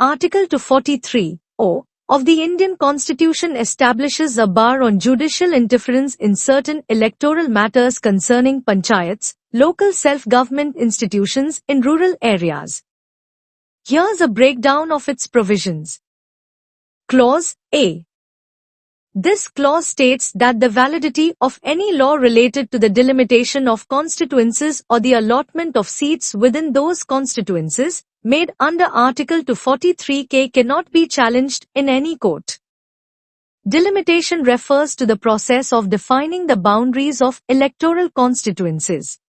Article 243(o) of the Indian Constitution establishes a bar on judicial interference in certain electoral matters concerning panchayats, local self-government institutions in rural areas. Here's a breakdown of its provisions. Clause A. This clause states that the validity of any law related to the delimitation of constituencies or the allotment of seats within those constituencies, made under Article 243(k) cannot be challenged in any court. Delimitation refers to the process of defining the boundaries of electoral constituencies.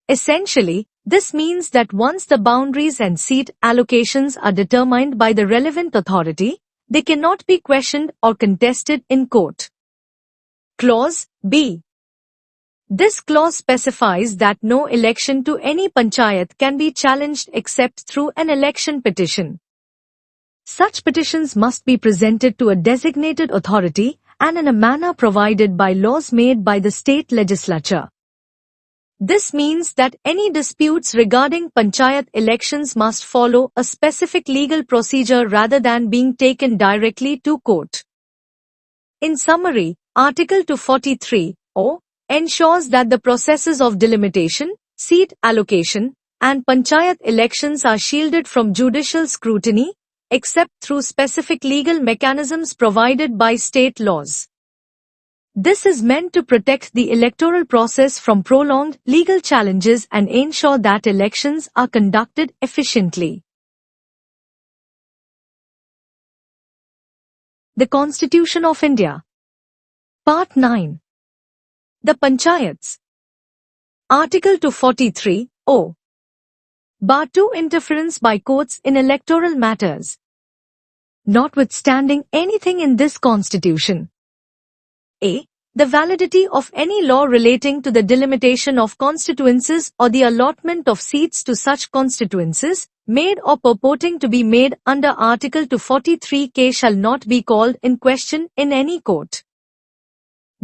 Essentially, this means that once the boundaries and seat allocations are determined by the relevant authority, they cannot be questioned or contested in court. Clause B. This clause specifies that no election to any panchayat can be challenged except through an election petition. Such petitions must be presented to a designated authority and in a manner provided by laws made by the state legislature. This means that any disputes regarding panchayat elections must follow a specific legal procedure rather than being taken directly to court. In summary, Article 243(o) ensures that the processes of delimitation, seat allocation, and panchayat elections are shielded from judicial scrutiny, except through specific legal mechanisms provided by state laws. This is meant to protect the electoral process from prolonged legal challenges and ensure that elections are conducted efficiently. The Constitution of India. Part 9. The Panchayats. Article 243(o). Bar 2 interference by courts in electoral matters. Notwithstanding anything in this Constitution. A. The validity of any law relating to the delimitation of constituencies or the allotment of seats to such constituencies, made or purporting to be made under Article 243(k) shall not be called in question in any court.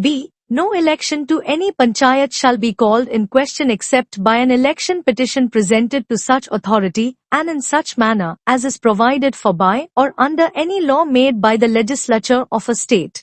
B. No election to any panchayat shall be called in question except by an election petition presented to such authority and in such manner as is provided for by or under any law made by the legislature of a state.